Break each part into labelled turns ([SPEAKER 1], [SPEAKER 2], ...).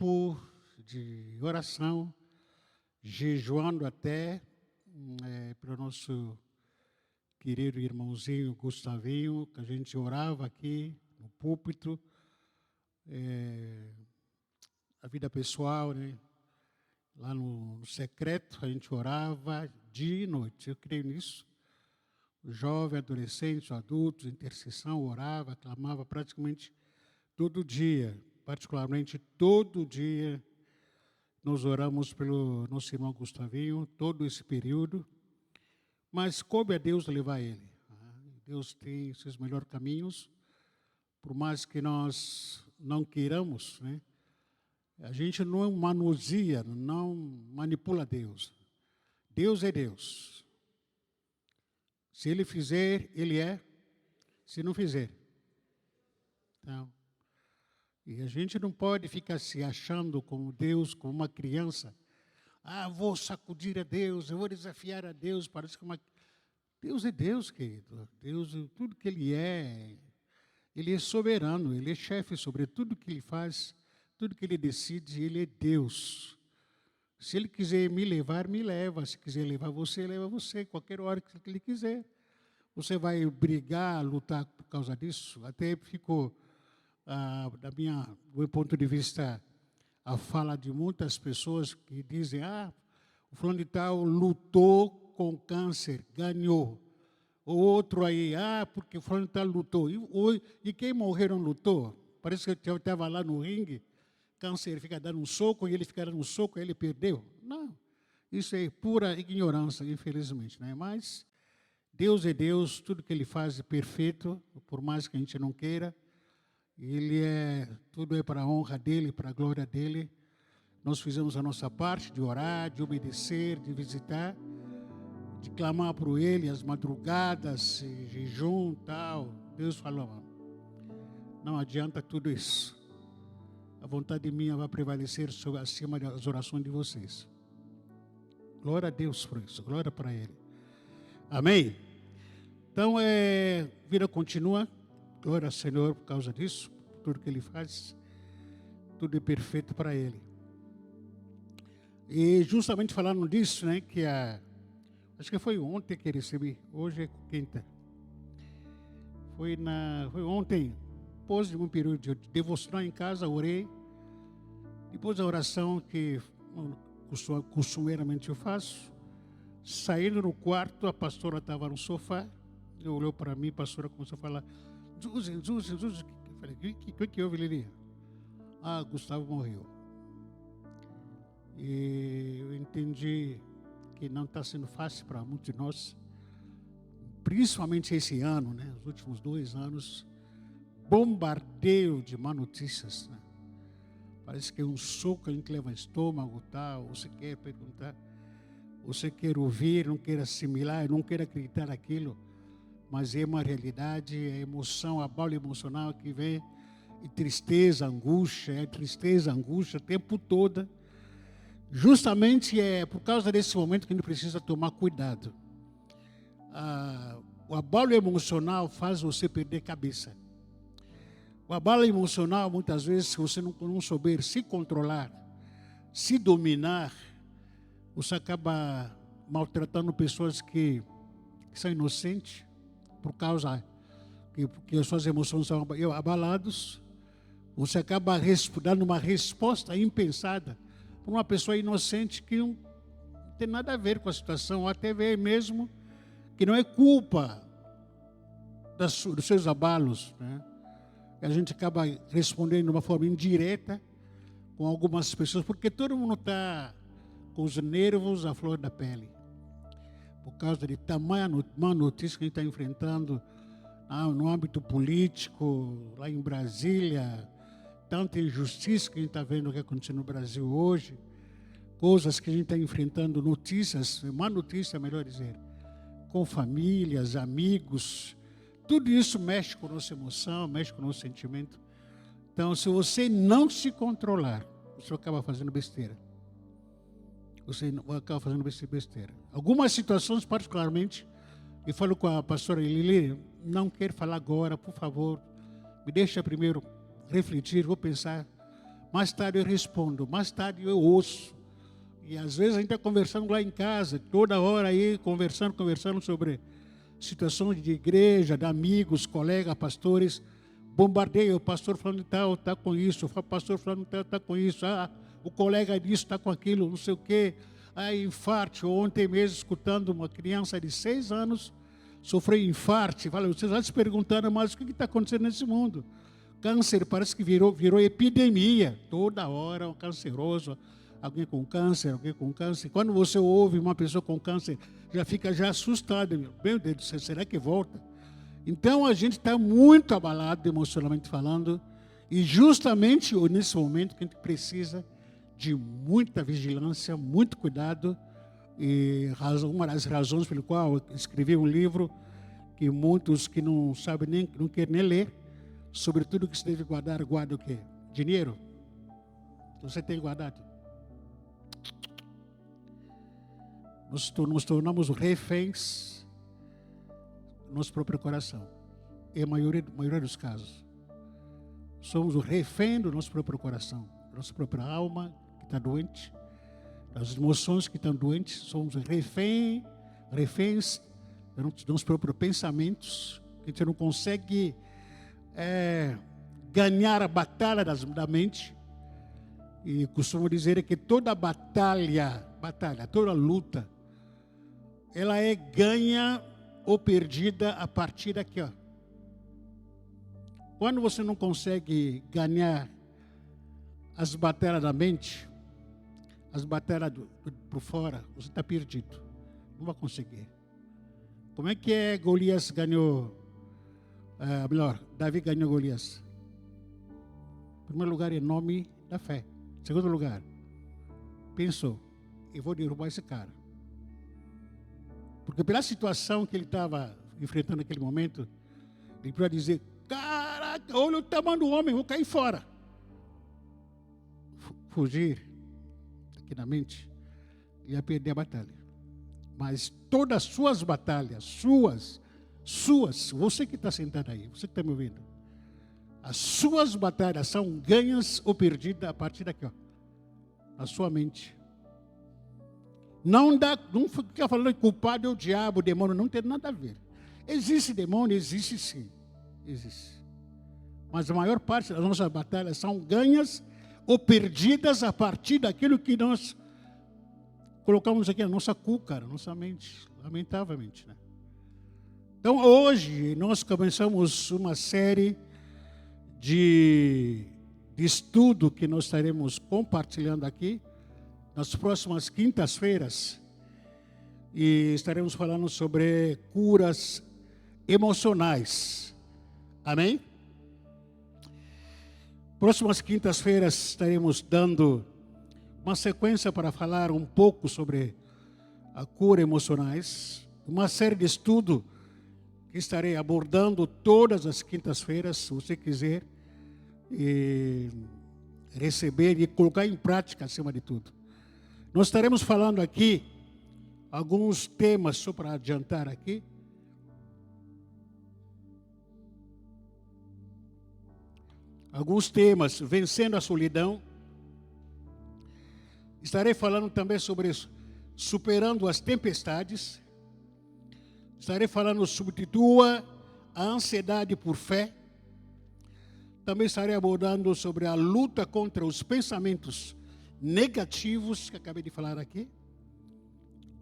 [SPEAKER 1] tempo de oração, jejuando até para o nosso querido irmãozinho Gustavinho, que a gente orava aqui no púlpito, a vida pessoal, né? Lá no secreto, a gente orava dia e noite, eu creio nisso. Jovem, adolescente, adultos, intercessão, orava, clamava praticamente todo dia, particularmente todo dia. Nós oramos pelo nosso irmão Gustavinho, todo esse período, mas coube a Deus levar ele. Deus tem seus melhores caminhos, por mais que nós não queiramos, né? A gente não manuseia, não manipula Deus. Deus é Deus. Se Ele fizer, Ele é. Se não fizer. Então, e a gente não pode ficar se achando como Deus, como uma criança. Vou sacudir a Deus, eu vou desafiar a Deus. Parece que Deus é Deus, querido. Deus, tudo que Ele é soberano, Ele é chefe sobre tudo que Ele faz, tudo que Ele decide, Ele é Deus. Se Ele quiser me levar, me leva. Se quiser levar você, leva você, qualquer hora que Ele quiser. Você vai brigar, lutar por causa disso? Até ficou, do meu ponto de vista, a fala de muitas pessoas que dizem, o fulano de tal lutou com câncer, ganhou. O outro aí, porque o fulano de tal lutou. E quem morreu não lutou? Parece que eu estava lá no ringue, câncer fica dando um soco, e ele fica dando um soco, e ele perdeu. Não, isso é pura ignorância, infelizmente, né? Mas Deus é Deus, tudo que Ele faz é perfeito, por mais que a gente não queira. Tudo é para a honra dEle, para a glória dEle. Nós fizemos a nossa parte de orar, de obedecer, de visitar, de clamar por Ele, as madrugadas, jejum e tal. Deus falou, não adianta tudo isso. A vontade minha vai prevalecer acima das orações de vocês. Glória a Deus por isso, glória para Ele. Amém? Então, vida continua. Glória ao Senhor por causa disso, por tudo que Ele faz. Tudo é perfeito para Ele. E justamente falando disso, né, que acho que foi ontem que recebi, hoje é quinta. Foi ontem, depois de um período de devocional em casa, orei. Depois da oração que costumeiramente eu faço, saindo no quarto, a pastora estava no sofá, olhou para mim, a pastora começou a falar, Zuzi. Eu falei, o que houve, Lili? Gustavo morreu. E eu entendi que não está sendo fácil para muitos de nós, principalmente esse ano, né? Os últimos 2 anos, bombardeio de má notícias, né? Parece que é um soco que a gente leva no estômago, tal. Você quer perguntar, você quer ouvir, não quer assimilar, não quer acreditar naquilo, mas é uma realidade, é emoção, abalo emocional que vem, e tristeza, angústia o tempo todo. Justamente é por causa desse momento que a gente precisa tomar cuidado. O abalo emocional faz você perder cabeça. O abalo emocional, muitas vezes, se você não souber se controlar, se dominar, você acaba maltratando pessoas que são inocentes, por causa que as suas emoções são abaladas. Você acaba dando uma resposta impensada para uma pessoa inocente que não tem nada a ver com a situação, ou até ver mesmo que não é culpa dos seus abalos, né? A gente acaba respondendo de uma forma indireta com algumas pessoas, porque todo mundo está com os nervos à flor da pele, por causa de tamanha má notícia que a gente está enfrentando no âmbito político, lá em Brasília, tanta injustiça que a gente está vendo que acontece no Brasil hoje, coisas que a gente está enfrentando, notícias, má notícia, melhor dizer, com famílias, amigos. Tudo isso mexe com a nossa emoção, mexe com o nosso sentimento. Então, se você não se controlar, você acaba fazendo besteira. Você acaba fazendo besteira. Algumas situações, particularmente, eu falo com a pastora Lili, não quero falar agora, por favor, me deixa primeiro refletir, vou pensar. mais tarde eu respondo, mais tarde eu ouço. E às vezes a gente está conversando lá em casa, toda hora aí, conversando sobre situações de igreja, de amigos, colegas, pastores. Bombardeio, o pastor falando tal, está com isso, o pastor falando tal, está com isso, o colega disso está com aquilo, não sei o quê. Infarto. Ontem mesmo, escutando uma criança de 6 anos, sofreu infarto. Fala, vocês já se perguntando, mas o que está acontecendo nesse mundo? Câncer parece que virou epidemia. Toda hora um canceroso, alguém com câncer. Quando você ouve uma pessoa com câncer, já fica assustado. Meu Deus do céu, será que volta? Então a gente está muito abalado emocionalmente falando. E justamente nesse momento que a gente precisa de muita vigilância, muito cuidado. E uma das razões pelo qual eu escrevi um livro que muitos que não sabem não querem nem ler, sobre tudo que se deve guardar, guarda o quê? Dinheiro. Você tem guardado? Nos tornamos reféns do nosso próprio coração. E a maioria dos casos. Somos o refém do nosso próprio coração. Da nossa própria alma, que está doente. Das emoções que estão doentes. Somos reféns dos nossos próprios pensamentos. Que a gente não consegue ganhar a batalha da mente. E costumo dizer que toda batalha, toda luta, ela é ganha ou perdida a partir daqui, ó. Quando você não consegue ganhar as batalhas da mente, as batalhas por fora, você está perdido. Não vai conseguir. Como é que Golias ganhou? Davi ganhou Golias. Em primeiro lugar, em nome da fé. Em segundo lugar, pensou, eu vou derrubar esse cara. Porque pela situação que ele estava enfrentando naquele momento, ele podia dizer, caraca, olha o tamanho do homem, vou cair fora. Fugir, aqui na mente, ia perder a batalha. Mas todas as suas batalhas, suas, você que está sentado aí, você que está me ouvindo, as suas batalhas são ganhas ou perdidas a partir daqui, ó, na sua mente. Não fica falando que culpado é o diabo, o demônio, não tem nada a ver. Existe demônio, existe sim, existe. Mas a maior parte das nossas batalhas são ganhas ou perdidas a partir daquilo que nós colocamos aqui na nossa cuca, na nossa mente, lamentavelmente, né? Então, hoje, nós começamos uma série de estudo que nós estaremos compartilhando aqui nas próximas quintas-feiras. E estaremos falando sobre curas emocionais. Amém? Próximas quintas-feiras estaremos dando uma sequência para falar um pouco sobre a cura emocionais. Uma série de estudo que estarei abordando todas as quintas-feiras, se você quiser receber e colocar em prática acima de tudo. Nós estaremos falando aqui alguns temas, só para adiantar aqui. Alguns temas, vencendo a solidão. Estarei falando também sobre isso, superando as tempestades. Estarei falando, substitua a ansiedade por fé. Também estarei abordando sobre a luta contra os pensamentos negativos, que acabei de falar aqui.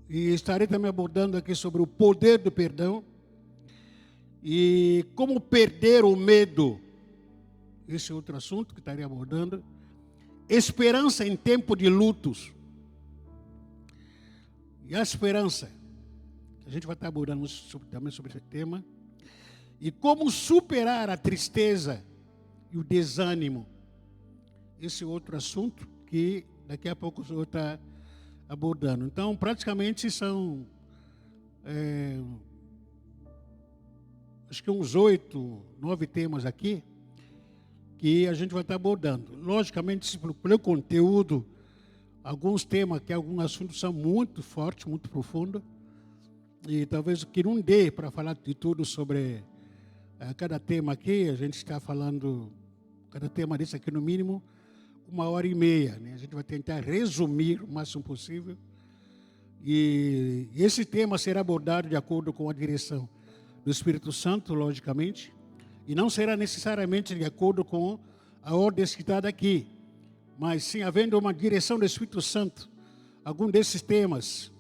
[SPEAKER 1] E estarei também abordando aqui sobre o poder do perdão. E como perder o medo. Esse é outro assunto que estarei abordando. Esperança em tempo de lutos. E a esperança. A gente vai estar abordando também sobre esse tema. E como superar a tristeza e o desânimo. Esse é outro assunto que daqui a pouco o senhor está abordando. Então, praticamente são acho que uns 8, 9 temas aqui que a gente vai estar abordando. Logicamente, pelo conteúdo, alguns temas, alguns assuntos são muito fortes, muito profundos. E talvez que não dê para falar de tudo sobre cada tema aqui. A gente está falando, cada tema desse aqui no mínimo, 1h30, né? A gente vai tentar resumir o máximo possível. E esse tema será abordado de acordo com a direção do Espírito Santo, logicamente, e não será necessariamente de acordo com a ordem citada aqui, mas sim havendo uma direção do Espírito Santo. Algum desses temas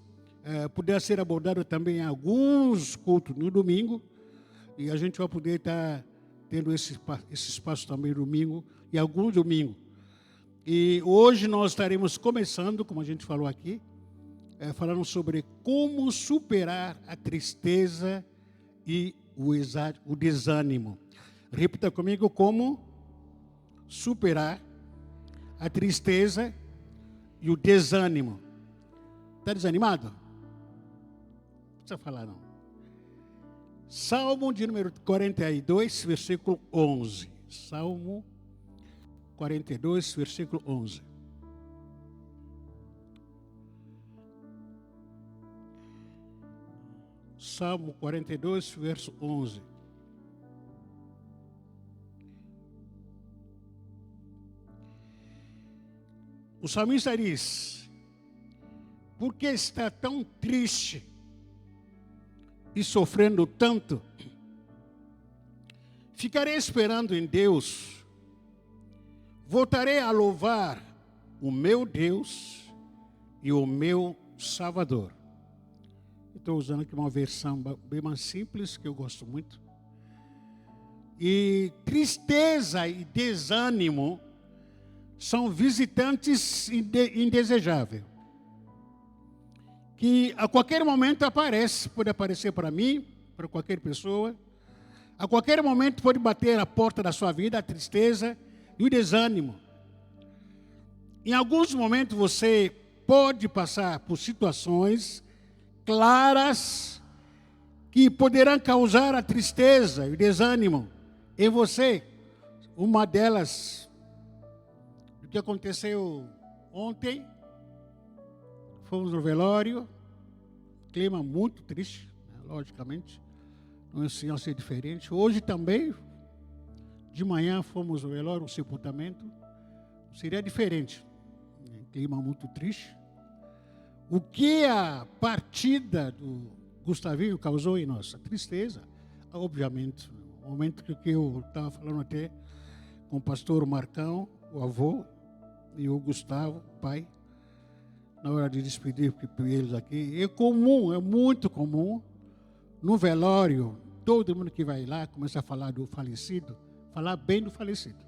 [SPEAKER 1] poderá ser abordado também em alguns cultos no domingo, e a gente vai poder estar tendo esse espaço também no domingo, e algum domingo. E hoje nós estaremos começando, como a gente falou aqui, falando sobre como superar a tristeza e o desânimo. Repita comigo: como superar a tristeza e o desânimo. Está desanimado? Não precisa falar, não. Salmo de número 42, versículo 11. Salmo 42, versículo 11. Salmo 42, verso 11. O salmista diz: por que está tão triste e sofrendo tanto? Ficarei esperando em Deus, voltarei a louvar o meu Deus e o meu Salvador. Estou usando aqui uma versão bem mais simples, que eu gosto muito. E tristeza e desânimo são visitantes indesejáveis, que a qualquer momento aparece, pode aparecer para mim, para qualquer pessoa. A qualquer momento pode bater a porta da sua vida a tristeza e o desânimo. Em alguns momentos você pode passar por situações claras que poderão causar a tristeza e o desânimo em você. Uma delas, o que aconteceu ontem, fomos no velório, clima muito triste, né, logicamente, não ia ser diferente. Hoje também, de manhã, fomos no velório, o sepultamento, seria diferente, clima muito triste. O que a partida do Gustavinho causou em nós? Tristeza, obviamente. No momento que eu estava falando até com o pastor Marcão, o avô, e o Gustavo, o pai, na hora de despedir eles aqui. É comum, é muito comum, no velório, todo mundo que vai lá começa a falar do falecido, falar bem do falecido.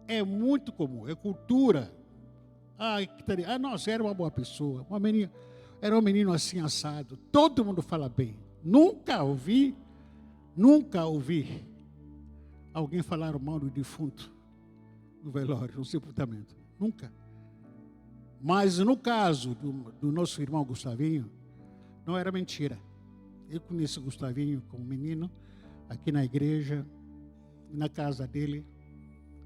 [SPEAKER 1] É muito comum, é cultura. Nossa, era uma boa pessoa, era um menino assim assado. Todo mundo fala bem. Nunca ouvi alguém falar mal do defunto no velório, no sepultamento. Nunca. Mas no caso do nosso irmão Gustavinho, não era mentira. Eu conheço o Gustavinho como menino, aqui na igreja, na casa dele,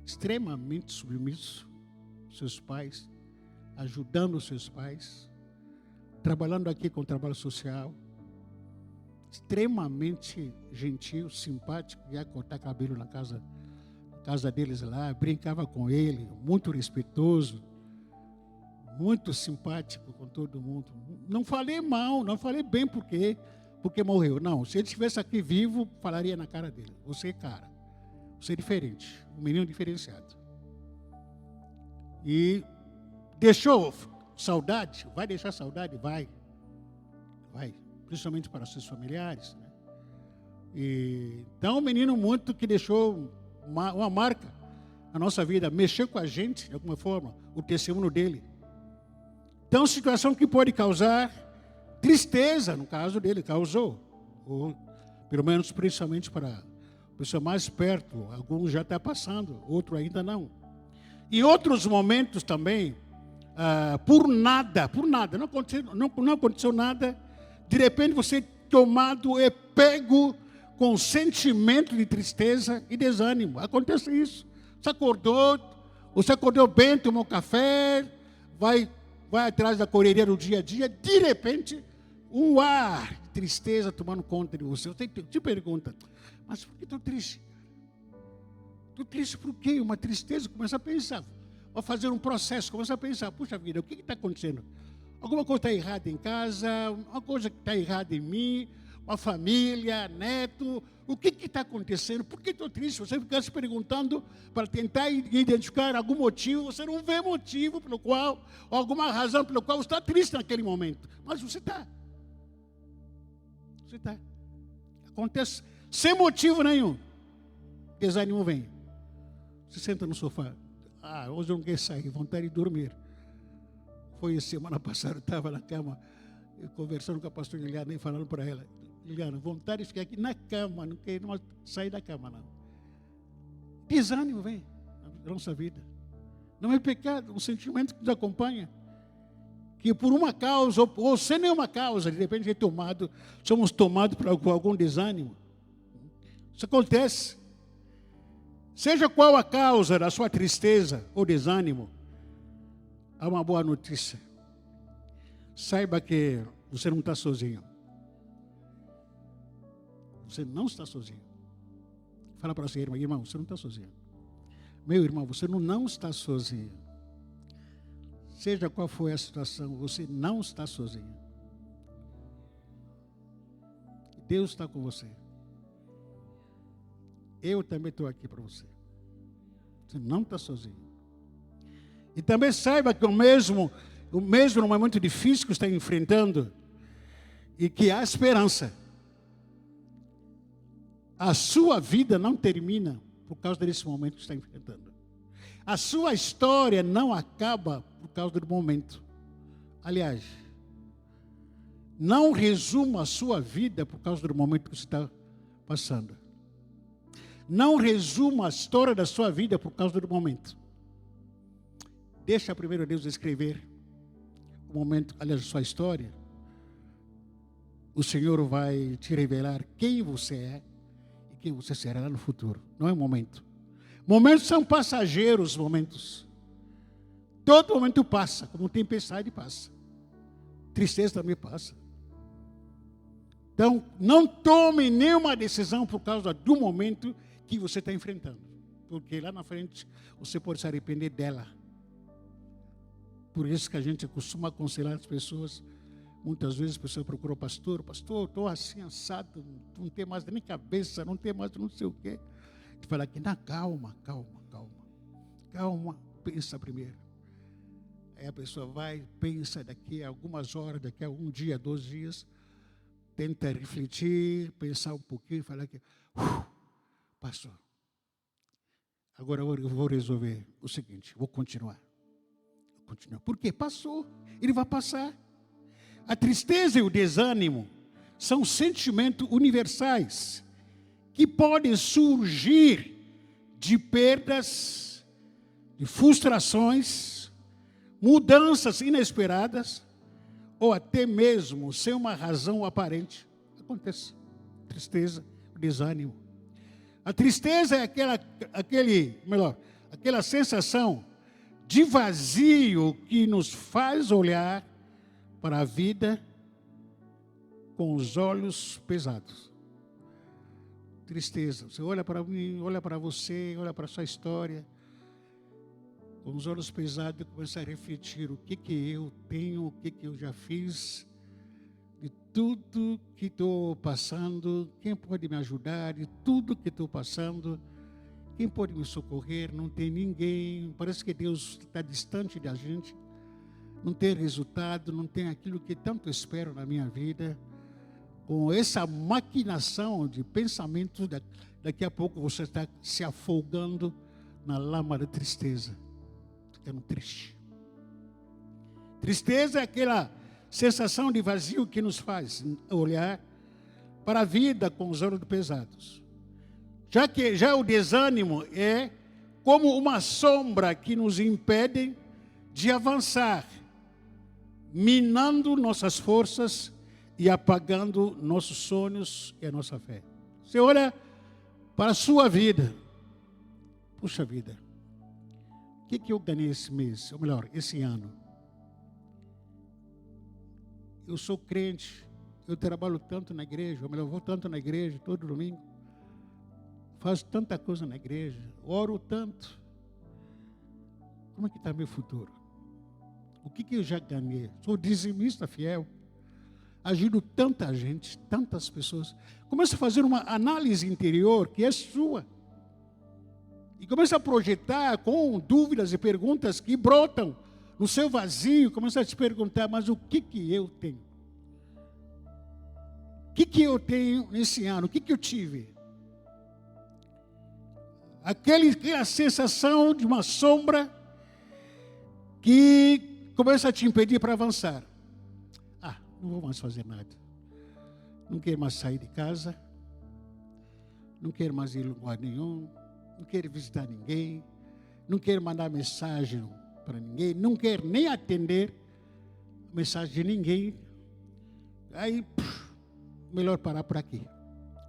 [SPEAKER 1] extremamente submisso, seus pais, ajudando os seus pais, trabalhando aqui com o trabalho social, extremamente gentil, simpático, ia cortar cabelo na casa deles lá, brincava com ele, muito respeitoso, muito simpático com todo mundo. Não falei mal, não falei bem porque morreu. Não, se ele estivesse aqui vivo, falaria na cara dele: você é cara, você é diferente, um menino diferenciado. E deixou saudade? Vai deixar saudade? Vai, principalmente para seus familiares, né? Então, um menino muito que deixou uma marca na nossa vida, mexeu com a gente de alguma forma, o testemunho dele. Então, situação que pode causar tristeza, no caso dele, causou, ou pelo menos principalmente para a pessoa mais perto. Alguns já está passando, outro ainda não. Em outros momentos também, por nada, não aconteceu nada, de repente você tomado é pego com sentimento de tristeza e desânimo. Acontece isso. Você acordou bem, tomou café, vai atrás da correria do dia a dia, de repente, um ar de tristeza tomando conta de você. Você te pergunta: mas por que estou triste? Estou triste por quê? Uma tristeza, começa a pensar. Vai fazer um processo, começa a pensar, puxa vida, o que está acontecendo? Alguma coisa está errada em casa, uma coisa que está errada em mim, uma família, neto, o que está acontecendo? Por que estou triste? Você fica se perguntando para tentar identificar algum motivo, você não vê motivo pelo qual, ou alguma razão pelo qual você está triste naquele momento. Mas você está. Você está. Acontece sem motivo nenhum. Desânimo vem. Você senta no sofá. Hoje eu não quero sair, vontade de dormir. Foi semana passada, eu estava na cama, conversando com a pastora Liliana e falando para ela, Liliana, vontade de ficar aqui na cama, não quero mais sair da cama, não. Desânimo vem na nossa vida. Não é pecado, um sentimento que nos acompanha. Que por uma causa, ou sem nenhuma causa, de repente somos tomados por algum desânimo. Isso acontece. Seja qual a causa da sua tristeza ou desânimo, há uma boa notícia. Saiba que você não está sozinho. Você não está sozinho. Fala para você, irmão, você não está sozinho. Meu irmão, você não está sozinho. Seja qual for a situação, você não está sozinho. Deus está com você. Eu também estou aqui para você. Você não está sozinho. E também saiba que o mesmo no momento difícil que está enfrentando, e que há esperança. A sua vida não termina por causa desse momento que está enfrentando. A sua história não acaba por causa do momento. Aliás, não resuma a sua vida por causa do momento que você está passando. Não resuma a história da sua vida por causa do momento. Deixa primeiro Deus escrever o momento, aliás, a sua história. O Senhor vai te revelar quem você é e quem você será no futuro. Não é momento. Momentos são passageiros, momentos. Todo momento passa, como tempestade passa. Tristeza também passa. Então, não tome nenhuma decisão por causa do momento que você está enfrentando. Porque lá na frente você pode se arrepender dela. Por isso que a gente costuma aconselhar as pessoas. Muitas vezes a pessoa procura o pastor, estou assim assado, não tem mais nem cabeça, não tem mais não sei o quê. Ele fala aqui, calma, pensa primeiro. Aí a pessoa vai, pensa daqui a algumas horas, daqui a um dia, 2 dias, tenta refletir, pensar um pouquinho, falar que, pastor, agora eu vou resolver o seguinte, vou continuar. Por quê? Passou, ele vai passar. A tristeza e o desânimo são sentimentos universais que podem surgir de perdas, de frustrações, mudanças inesperadas ou até mesmo sem uma razão aparente. Acontece. Tristeza, desânimo. A tristeza é aquela sensação de vazio que nos faz olhar para a vida com os olhos pesados. Tristeza. Você olha para mim, olha para você, olha para a sua história, com os olhos pesados, e começa a refletir o que eu tenho, o que eu já fiz, de tudo que estou passando, quem pode me ajudar, de tudo que estou passando, quem pode me socorrer, não tem ninguém, parece que Deus está distante da gente, não tem resultado, não tem aquilo que tanto espero na minha vida. Com essa maquinação de pensamentos, daqui a pouco você está se afogando na lama da tristeza, ficando triste. Tristeza é aquela sensação de vazio que nos faz olhar para a vida com os olhos pesados. Já o desânimo é como uma sombra que nos impede de avançar, minando nossas forças e apagando nossos sonhos e a nossa fé. Você olha para a sua vida. Puxa vida, o que eu ganhei esse mês? Ou melhor, esse ano? Eu sou crente, eu trabalho tanto na igreja, ou melhor, eu vou tanto na igreja todo domingo. faço tanta coisa na igreja, oro tanto. Como é que está meu futuro? O que eu já ganhei? Sou dizimista fiel. Ajudo tanta gente, tantas pessoas. Começa a fazer uma análise interior que é sua. E começa a projetar com dúvidas e perguntas que brotam no seu vazio. Começa a se perguntar, mas o que eu tenho? O que eu tenho nesse ano? O que eu tive? Aquela sensação de uma sombra que começa a te impedir para avançar. Não vou mais fazer nada. Não quero mais sair de casa. Não quero mais ir a lugar nenhum. Não quero visitar ninguém. Não quero mandar mensagem para ninguém. Não quero nem atender mensagem de ninguém. Aí, melhor parar por aqui.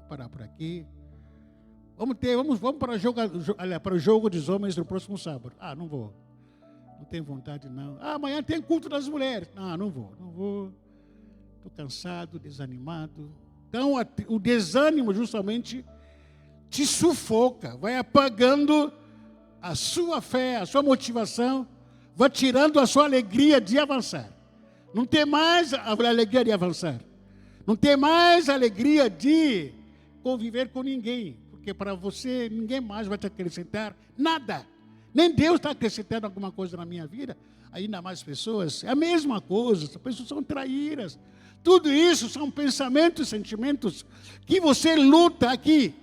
[SPEAKER 1] Parar por aqui. Vamos para o jogo dos homens no próximo sábado. Não vou. Não tenho vontade, não. Amanhã tem culto das mulheres. Não vou. Estou cansado, desanimado. Então, o desânimo justamente te sufoca, vai apagando a sua fé, a sua motivação, vai tirando a sua alegria de avançar. Não tem mais a alegria de avançar. Não tem mais a alegria de conviver com ninguém. Porque para você, ninguém mais vai te acrescentar nada. Nem Deus está acrescentando alguma coisa na minha vida. Ainda mais pessoas, é a mesma coisa. As pessoas são traíras. Tudo isso são pensamentos, sentimentos que você luta aqui,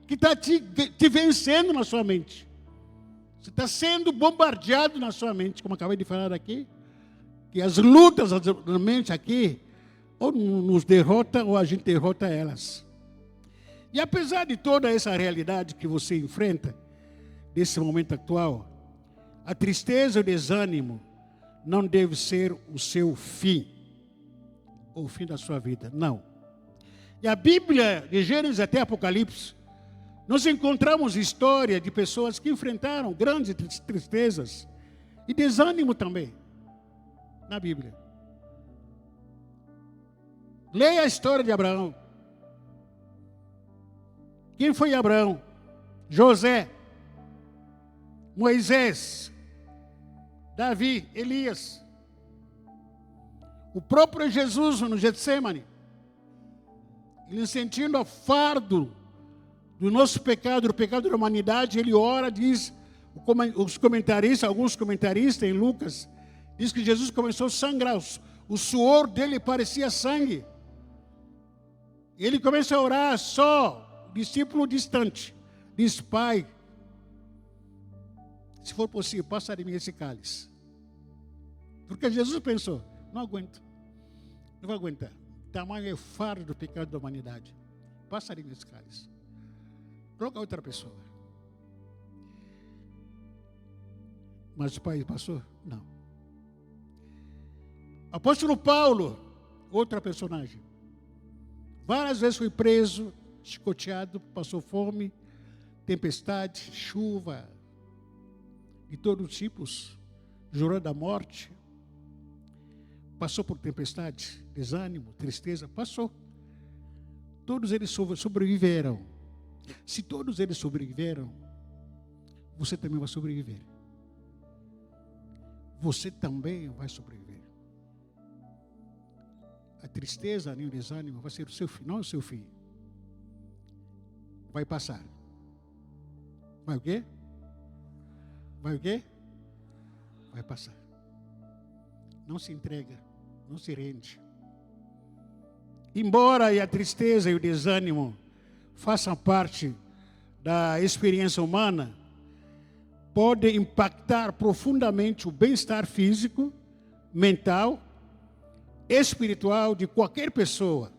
[SPEAKER 1] que está te vencendo na sua mente. Você está sendo bombardeado na sua mente, como acabei de falar aqui, que as lutas da mente aqui, ou nos derrota, ou a gente derrota elas. E apesar de toda essa realidade que você enfrenta, desse momento atual, a tristeza e o desânimo não deve ser o seu fim. Ou o fim da sua vida, não. E a Bíblia, de Gênesis até Apocalipse, nós encontramos história de pessoas que enfrentaram grandes tristezas e desânimo também, na Bíblia. Leia a história de Abraão. Quem foi Abraão? José, Moisés, Davi, Elias. O próprio Jesus no Getsemane, ele sentindo o fardo do nosso pecado, do pecado da humanidade, ele ora, diz, alguns comentaristas em Lucas, diz que Jesus começou a sangrar, o suor dele parecia sangue. Ele começa a orar só, o discípulo distante, diz, Pai, se for possível, passa de mim esse cálice. Porque Jesus pensou, não aguento. Não vou aguentar. Tamanho é o fardo do pecado da humanidade. Passa de mim esse cálice. Coloca outra pessoa. Mas o Pai passou? Não. Apóstolo Paulo, outra personagem. Várias vezes foi preso, chicoteado, passou fome, tempestade, chuva, de todos os tipos, jurou da morte. Passou por tempestade, desânimo, tristeza, passou. Todos eles sobreviveram. Se todos eles sobreviveram, você também vai sobreviver. Você também vai sobreviver. A tristeza nem o desânimo vai ser o seu fim, não o seu fim. Vai passar. Vai o quê? Vai o quê? Vai passar. Não se entrega, não se rende. Embora a tristeza e o desânimo façam parte da experiência humana, podem impactar profundamente o bem-estar físico, mental, espiritual de qualquer pessoa.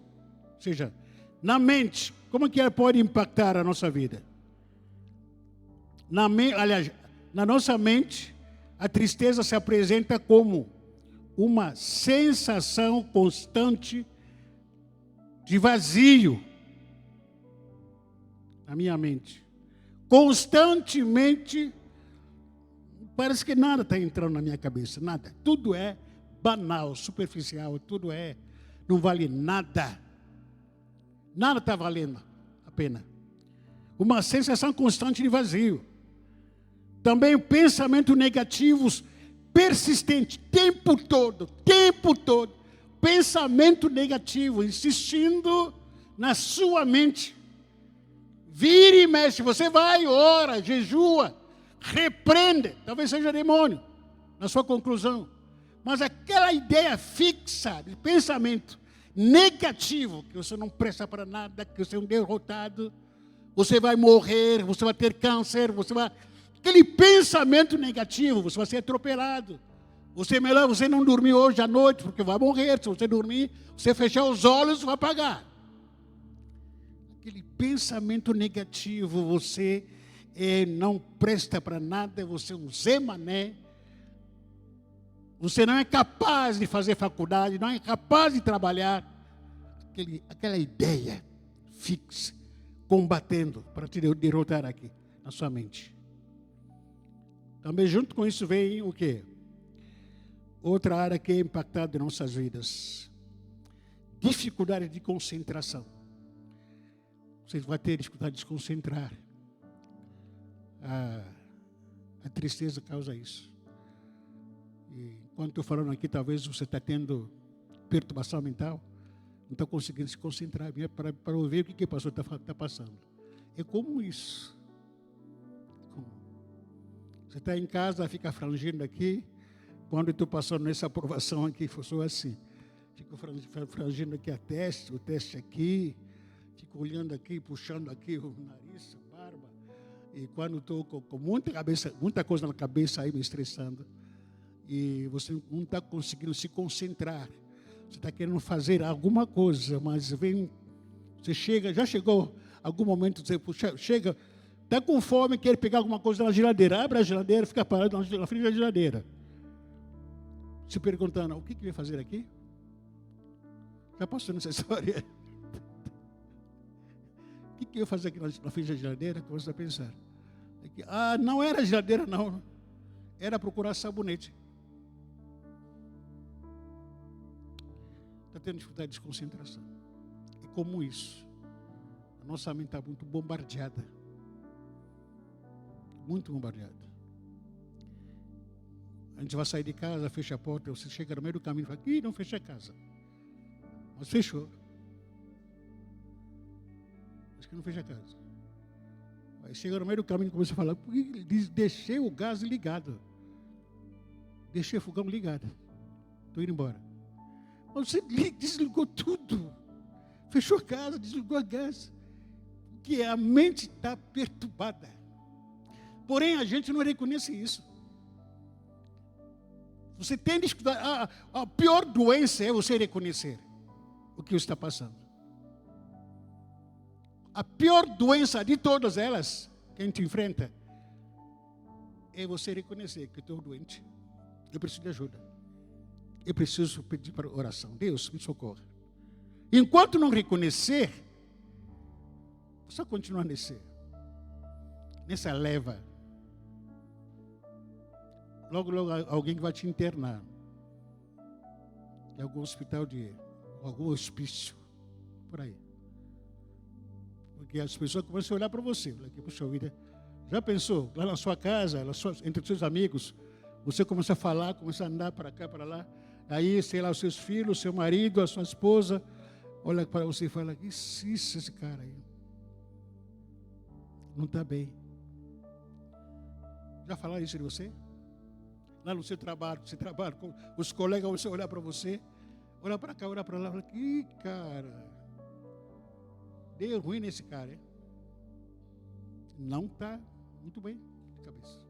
[SPEAKER 1] Ou seja, na mente, como que ela pode impactar a nossa vida? Na nossa mente, a tristeza se apresenta como uma sensação constante de vazio na minha mente. Constantemente, parece que nada está entrando na minha cabeça, nada. Tudo é banal, superficial, não vale nada. Nada está valendo a pena. uma sensação constante de vazio. Também pensamentos negativos persistentes, tempo todo, pensamento negativo, insistindo na sua mente. Vira e mexe, você vai, ora, jejua, repreende, talvez seja demônio, na sua conclusão. Mas aquela ideia fixa de pensamento negativo, que você não presta para nada, que você é um derrotado, você vai morrer, você vai ter câncer, aquele pensamento negativo, você vai ser atropelado. Você melhor você não dormir hoje à noite, porque vai morrer. Se você dormir, você fechar os olhos, vai pagar. Aquele pensamento negativo, você não presta para nada, você é um Zé Mané. Você não é capaz de fazer faculdade, não é capaz de trabalhar. Aquela ideia fixa, combatendo para te derrotar aqui, na sua mente. Também junto com isso vem o quê? Outra área que é impactada em nossas vidas. Dificuldade de concentração. Você vai ter dificuldade de se concentrar. A tristeza causa isso. E enquanto estou falando aqui, talvez você está tendo perturbação mental, não está conseguindo se concentrar para ouvir o que a pessoa está passando. É como isso. Você está em casa, fica frangindo aqui. Quando eu estou passando nessa aprovação aqui, sou assim. Fico frangindo aqui o teste aqui. Fico olhando aqui, puxando aqui o nariz, a barba. E quando estou com muita coisa na cabeça aí me estressando. E você não está conseguindo se concentrar. Você está querendo fazer alguma coisa, mas já chegou algum momento, você chega, está com fome, quer pegar alguma coisa na geladeira, abre a geladeira, fica parado na frente da geladeira. Se perguntando, o que vai fazer aqui? Já passou nessa história? O que eu ia fazer aqui na frente da geladeira? Começa a pensar. Não era geladeira, não. Era procurar sabonete. Está tendo dificuldade de concentração. E como isso? A nossa mente está muito bombardeada. Muito bombardeada. A gente vai sair de casa, fecha a porta, você chega no meio do caminho e fala, não fecha a casa. Mas fechou. Acho que não fecha a casa. Aí chega no meio do caminho e começa a falar, deixei o gás ligado. Deixei o fogão ligado. Estou indo embora. Mas você desligou tudo. Fechou a casa, desligou a gás. Porque a mente está perturbada. Porém, a gente não reconhece isso. Você tem dificuldade. A pior doença é você reconhecer o que está passando. A pior doença de todas elas que a gente enfrenta é você reconhecer que eu estou doente. Eu preciso de ajuda. Eu preciso pedir para oração. Deus, me socorra. Enquanto não reconhecer, você continua nessa leva. Logo alguém que vai te internar em algum hospital algum hospício, por aí. Porque as pessoas começam a olhar para você. Puxa vida, já pensou? Lá na sua casa, entre os seus amigos, você começa a falar, começa a andar para cá, para lá. Aí, sei lá, os seus filhos, seu marido, a sua esposa, olha para você e fala, isso, esse cara aí não está bem. Já falaram isso de você? Lá no seu trabalho, você trabalha com os colegas, você olhar para você, olhar para cá, olhar para lá, fala, cara, deu ruim nesse cara, hein? Não está muito bem de cabeça.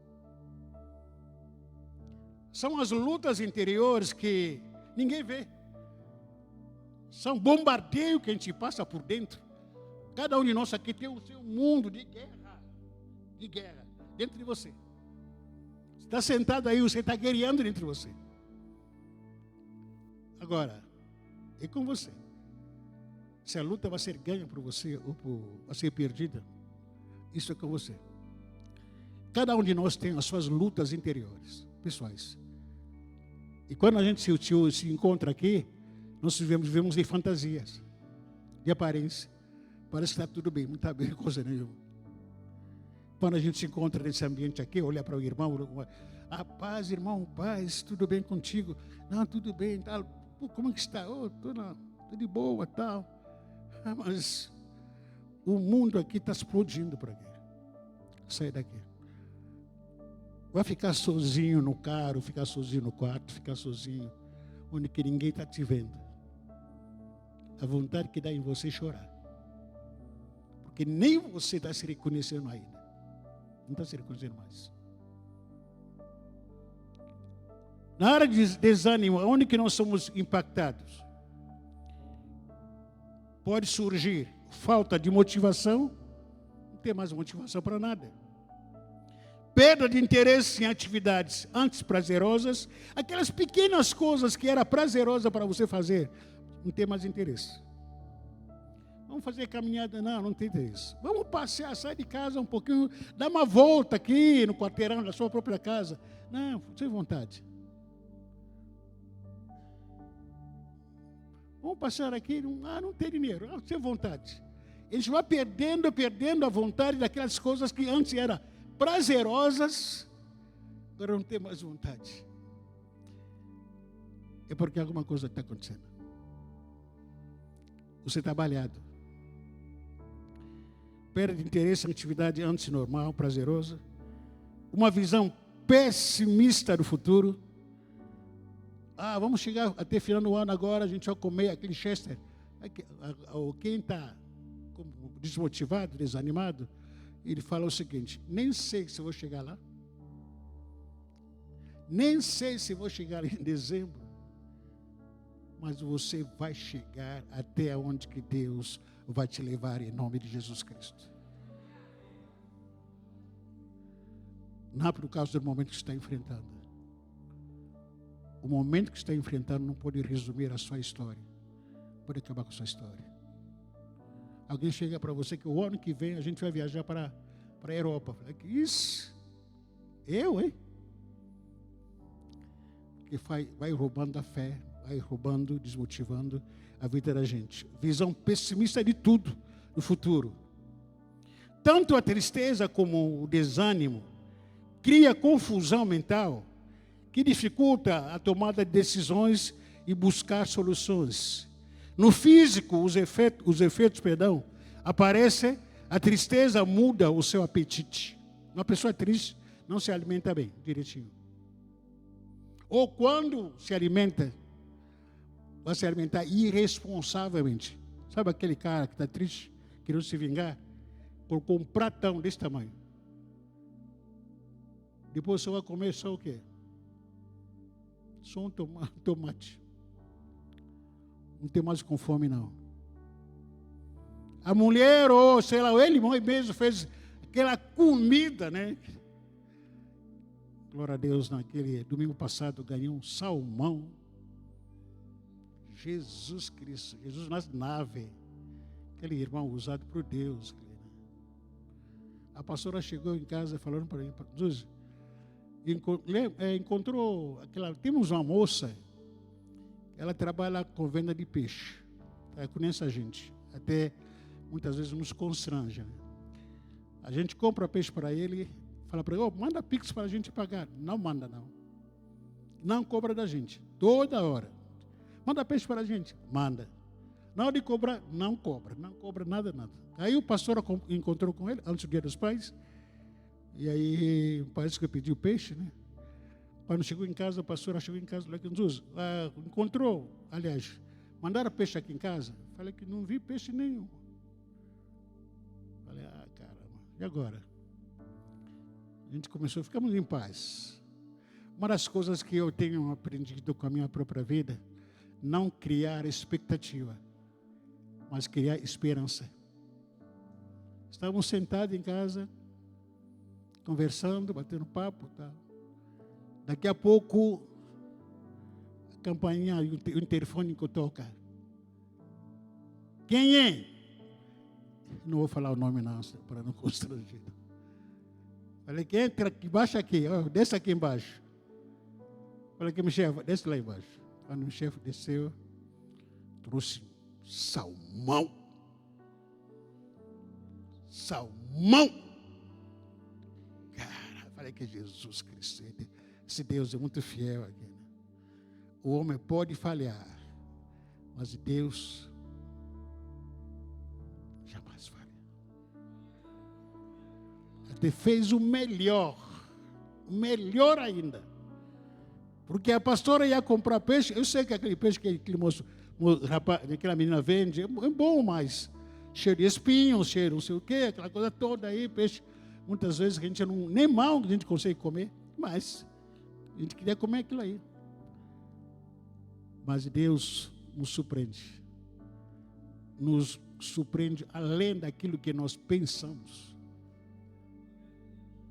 [SPEAKER 1] São as lutas interiores que ninguém vê. São bombardeio que a gente passa por dentro. Cada um de nós aqui tem o seu mundo de guerra, dentro de você. Você está sentado aí, você está guerreando dentro de você. Agora, é com você. Se a luta vai ser ganha por você ou vai ser perdida, isso é com você. Cada um de nós tem as suas lutas interiores, pessoais. E quando a gente se encontra aqui, nós vivemos de fantasias, de aparência. Parece que está tudo bem, não está bem coisa nenhuma. Quando a gente se encontra nesse ambiente aqui, olha para o irmão, paz, irmão, paz, tudo bem contigo? Não, tudo bem, tal. Pô, como é que está? Tô de boa, tal. Mas o mundo aqui está explodindo para aqui. Sai daqui. Vai ficar sozinho no carro, ficar sozinho no quarto, ficar sozinho, onde que ninguém está te vendo. A vontade que dá em você chorar. Porque nem você está se reconhecendo ainda. Não está se reconhecendo mais. Na área de desânimo, onde que nós somos impactados? Pode surgir falta de motivação, não tem mais motivação para nada. Perda de interesse em atividades antes prazerosas, aquelas pequenas coisas que era prazerosa para você fazer, não tem mais interesse. Vamos fazer caminhada? Não tem interesse. Vamos passear, sair de casa um pouquinho, dar uma volta aqui no quarteirão da sua própria casa. Não, sem vontade. Vamos passear aqui, não tem dinheiro, sem vontade. A gente vai perdendo a vontade daquelas coisas que antes eram prazerosas, agora não tem mais vontade. É porque alguma coisa está acontecendo. Você está baleado. Perda de interesse em atividade antes normal, prazerosa. Uma visão pessimista do futuro. Vamos chegar até final do ano agora, a gente vai comer aquele Chester. Quem está desmotivado, desanimado, ele fala o seguinte: nem sei se vou chegar lá. Nem sei se vou chegar em dezembro. Mas você vai chegar até onde que Deus vai te levar em nome de Jesus Cristo. Não é por causa do momento que está enfrentando. O momento que está enfrentando não pode resumir a sua história. Pode acabar com a sua história. Alguém chega para você que o ano que vem a gente vai viajar para a Europa. Isso? Eu, hein? Que vai roubando a fé, vai roubando, desmotivando a vida da gente. Visão pessimista de tudo, do futuro. Tanto a tristeza como o desânimo cria confusão mental que dificulta a tomada de decisões e buscar soluções. No físico, os efeitos, aparecem, a tristeza muda o seu apetite. Uma pessoa triste não se alimenta bem, direitinho. Ou quando se alimenta, vai se alimentar irresponsavelmente. Sabe aquele cara que está triste, querendo se vingar? Colocou um pratão desse tamanho. Depois você vai comer só o quê? Só um tomate. Não tem mais com fome, não. A mulher, ou sei lá, ele mesmo fez aquela comida, né? Glória a Deus, naquele domingo passado ganhei um salmão. Jesus Cristo, Jesus nas naves. Aquele irmão usado por Deus. A pastora chegou em casa falando para mim, Jesus, encontrou temos uma moça, ela trabalha com venda de peixe. Conhece a gente. Até muitas vezes nos constrange. Né? A gente compra peixe para ele, fala para ele, manda Pix para a gente pagar. Não manda, não. Não cobra da gente. Toda hora. Manda peixe para a gente. Manda. Na hora de cobrar, não cobra. Não cobra nada. Aí o pastor encontrou com ele, antes do Dia dos Pais. E aí, parece que pediu peixe, né? Quando chegou em casa, a pastora chegou em casa, falou que Jesus, encontrou, aliás, mandaram peixe aqui em casa? Falei que não vi peixe nenhum. Falei, caramba, e agora? A gente começou, ficamos em paz. Uma das coisas que eu tenho aprendido com a minha própria vida, não criar expectativa, mas criar esperança. Estávamos sentados em casa, conversando, batendo papo, tá? Daqui a pouco, a campainha, o interfone que toca. Quem é? Não vou falar o nome não, para não constranger. Falei, quem entra aqui, baixa aqui, desce aqui embaixo. Falei que meu chefe, desce lá embaixo. Quando o chefe desceu, trouxe salmão. Salmão! Olha que Jesus Cristo, esse Deus é muito fiel aqui. Né? O homem pode falhar, mas Deus jamais falha. Até fez o melhor ainda. Porque a pastora ia comprar peixe, eu sei que aquele peixe que aquele moço, rapaz, aquela menina vende, é bom, mas cheiro de espinho, cheiro não sei o quê, aquela coisa toda aí, peixe. Muitas vezes a gente não, nem mal a gente consegue comer, mas a gente queria comer aquilo aí. Mas Deus nos surpreende além daquilo que nós pensamos.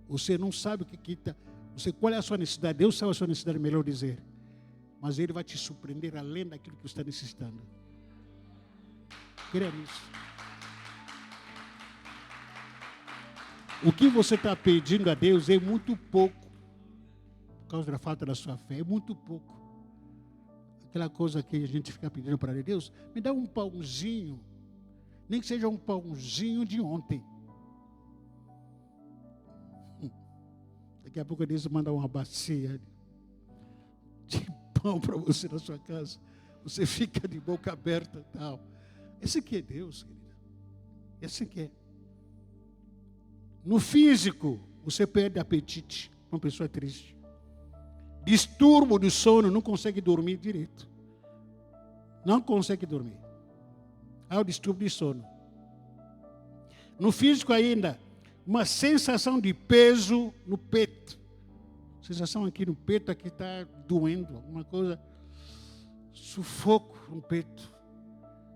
[SPEAKER 1] Você não sabe o que está. Você, qual é a sua necessidade? Deus sabe a sua necessidade, melhor dizer. Mas Ele vai te surpreender além daquilo que você está necessitando. Creia nisso. O que você está pedindo a Deus é muito pouco. Por causa da falta da sua fé, é muito pouco. Aquela coisa que a gente fica pedindo para Deus, me dá um pãozinho. Nem que seja um pãozinho de ontem. Daqui a pouco Deus manda uma bacia de pão para você na sua casa. Você fica de boca aberta e tal. Esse aqui é Deus, querido. Esse aqui é. No físico, você perde apetite. Uma pessoa triste. Distúrbio do sono, não consegue dormir direito. Não consegue dormir. Há o distúrbio de sono. No físico ainda, uma sensação de peso no peito. Sensação aqui no peito, aqui está doendo, alguma coisa. Sufoco no peito.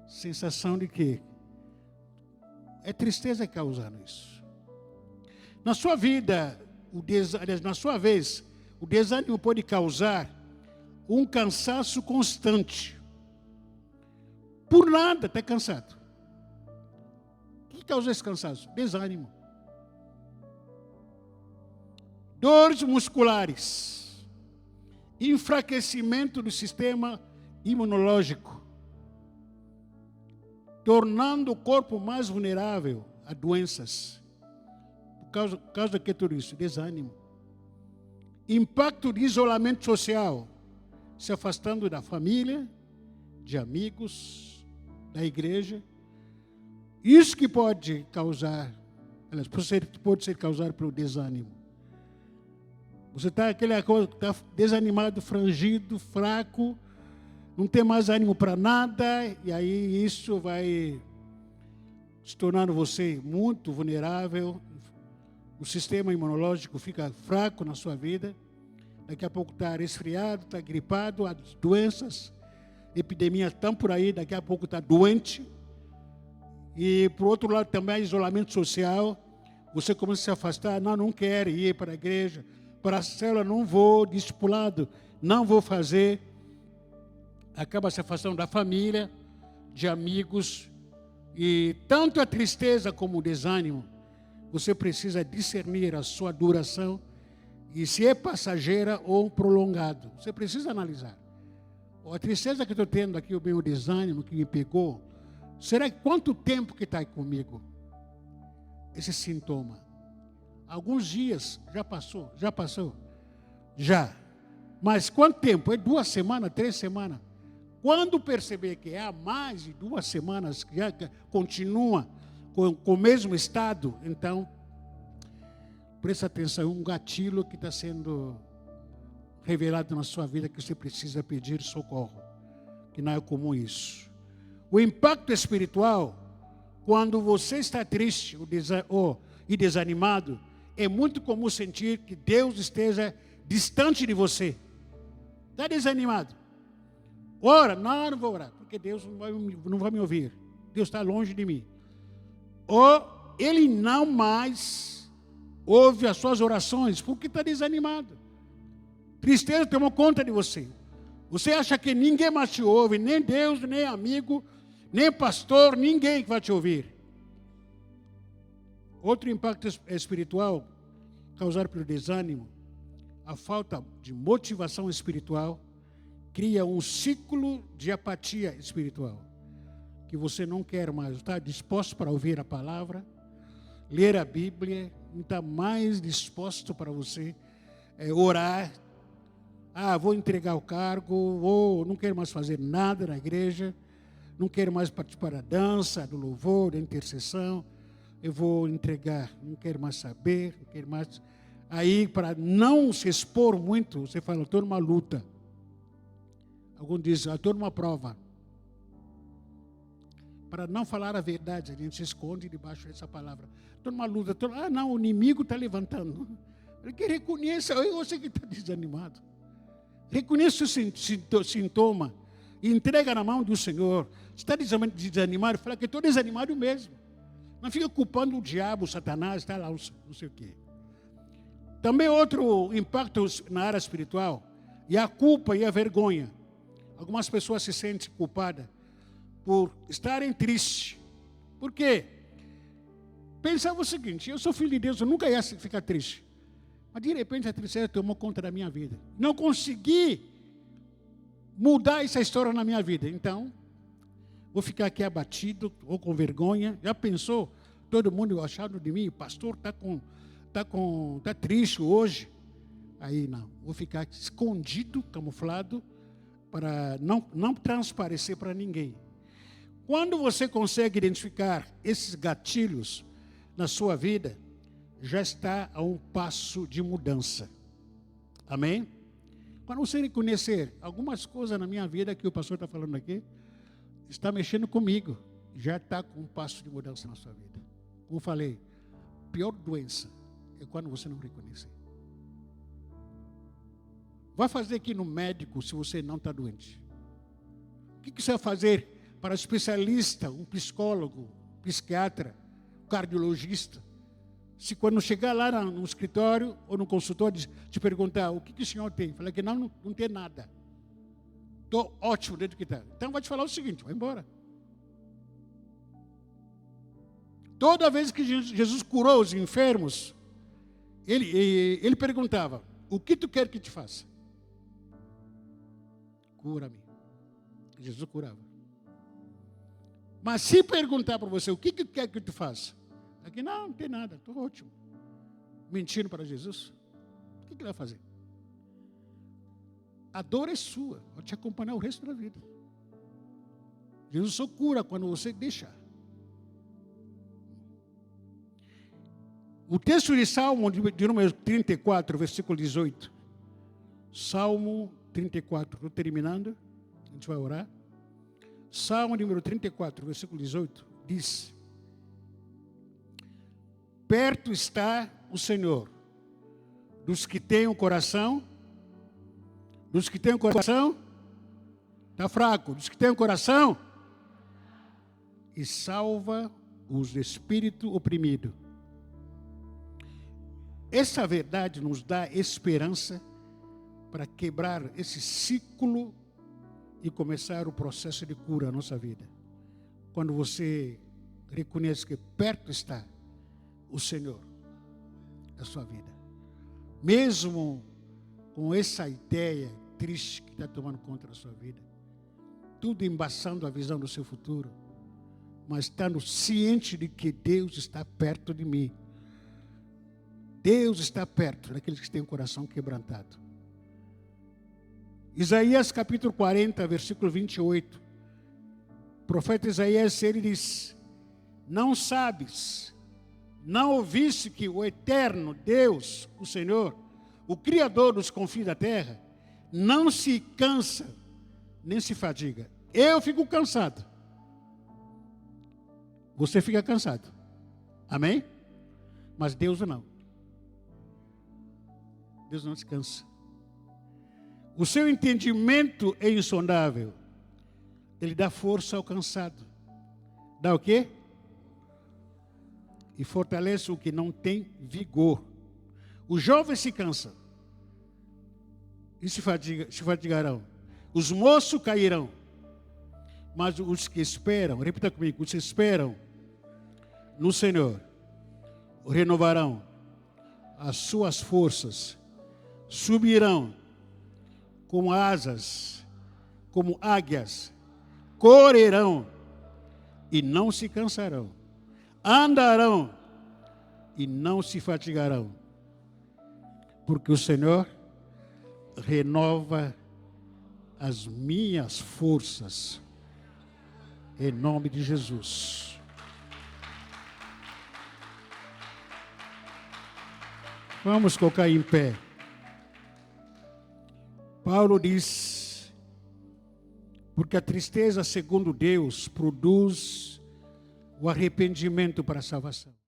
[SPEAKER 1] Sensação de quê? É tristeza causando isso. Na sua vida, na sua vez, o desânimo pode causar um cansaço constante. Por nada, está cansado. O que causa esse cansaço? Desânimo. Dores musculares, enfraquecimento do sistema imunológico, tornando o corpo mais vulnerável a doenças. Por causa de que tudo isso? Desânimo. Impacto de isolamento social, se afastando da família, de amigos, da igreja. Isso que pode causar, pode ser causado pelo desânimo. Você está tá desanimado, frangido, fraco, não tem mais ânimo para nada, e aí isso vai se tornando você muito vulnerável. O sistema imunológico fica fraco na sua vida. Daqui a pouco está resfriado, está gripado, as doenças, epidemias estão por aí, daqui a pouco está doente. E, por outro lado, também isolamento social. Você começa a se afastar, não quer ir para a igreja, para a célula, não vou, discipulado, não vou fazer. Acaba se afastando da família, de amigos. E tanto a tristeza como o desânimo, você precisa discernir a sua duração e se é passageira ou prolongado. Você precisa analisar. A tristeza que eu estou tendo aqui, o meu desânimo que me pegou, será que quanto tempo que está comigo? Esse sintoma. Alguns dias, já passou? Já. Mas quanto tempo? É 2 semanas, 3 semanas? Quando perceber que há mais de 2 semanas que já continua com o mesmo estado, então, presta atenção, um gatilho que está sendo revelado na sua vida que você precisa pedir socorro, que não é comum isso. O impacto espiritual, quando você está triste e desanimado, é muito comum sentir que Deus esteja distante de você. Está desanimado. Ora, não vou orar, porque Deus não vai me ouvir. Deus está longe de mim. Ou Ele não mais ouve as suas orações, porque está desanimado. Tristeza tomou conta de você. Você acha que ninguém mais te ouve, nem Deus, nem amigo, nem pastor, ninguém que vai te ouvir. Outro impacto espiritual causado pelo desânimo, a falta de motivação espiritual, cria um ciclo de apatia espiritual, que você não quer mais, está disposto para ouvir a palavra, ler a Bíblia, não está mais disposto para você orar. Vou entregar o cargo, não quero mais fazer nada na igreja, não quero mais participar da dança, do louvor, da intercessão, eu vou entregar, não quero mais saber, não quero mais... Aí, para não se expor muito, você fala, estou numa luta. Alguns dizem, estou numa prova. Para não falar a verdade, a gente se esconde debaixo dessa palavra. Estou numa luta. Não, o inimigo está levantando. Ele que reconheça, você que está desanimado. Reconheça o sintoma e entrega na mão do Senhor. Se está desanimado, fala que estou desanimado mesmo. Não fica culpando o diabo, o Satanás, está lá, não sei o quê. Também outro impacto na área espiritual é a culpa e a vergonha. Algumas pessoas se sentem culpadas por estarem tristes. Por quê? Pensava o seguinte, eu sou filho de Deus, eu nunca ia ficar triste. Mas de repente a tristeza tomou conta da minha vida. Não consegui mudar essa história na minha vida. Então, vou ficar aqui abatido ou com vergonha. Já pensou? Todo mundo achando de mim, o pastor está triste hoje. Aí não, vou ficar escondido, camuflado, para não transparecer para ninguém. Quando você consegue identificar esses gatilhos na sua vida, já está a um passo de mudança. Amém? Quando você reconhecer algumas coisas na minha vida que o pastor está falando aqui, está mexendo comigo, já está com um passo de mudança na sua vida. Como eu falei, a pior doença é quando você não reconhecer. Vai fazer aqui no médico se você não está doente. O que você vai fazer para especialista, um psicólogo, psiquiatra, cardiologista? Se quando chegar lá no escritório ou no consultório, te perguntar o que o senhor tem, fala que não tem nada. Estou ótimo dentro do que está. Então vai te falar o seguinte, vai embora. Toda vez que Jesus curou os enfermos, ele perguntava, o que tu quer que te faça? Cura-me. Jesus curava. Mas se perguntar para você, o que tu quer que tu faça? Aqui não tem nada, estou ótimo. Mentindo para Jesus? O que ele vai fazer? A dor é sua, vai te acompanhar o resto da vida. Jesus só cura quando você deixar. O texto de Salmo, de número 34, versículo 18. Salmo 34, estou terminando, a gente vai orar. Salmo número 34, versículo 18, diz: perto está o Senhor dos que têm o coração, está fraco, dos que têm o coração, e salva os de espírito oprimido. Essa verdade nos dá esperança para quebrar esse ciclo e começar o processo de cura na nossa vida. Quando você reconhece que perto está o Senhor da sua vida. Mesmo com essa ideia triste que está tomando conta da sua vida, tudo embaçando a visão do seu futuro, mas estando ciente de que Deus está perto de mim. Deus está perto daqueles que têm o coração quebrantado. Isaías capítulo 40, versículo 28. O profeta Isaías, ele diz: não sabes, não ouviste que o eterno Deus, o Senhor, o Criador dos confins da terra, não se cansa, nem se fadiga. Eu fico cansado. Você fica cansado. Amém? Mas Deus não. Deus não se cansa. O seu entendimento é insondável. Ele dá força ao cansado. Dá o quê? E fortalece o que não tem vigor. Os jovens se cansam e se fadigarão. Os moços cairão. Mas os que esperam, repita comigo, os que esperam no Senhor, renovarão as suas forças, subirão como asas, como águias, correrão e não se cansarão, andarão e não se fatigarão, porque o Senhor renova as minhas forças, em nome de Jesus. Vamos colocar em pé. Paulo diz, porque a tristeza, segundo Deus, produz o arrependimento para a salvação.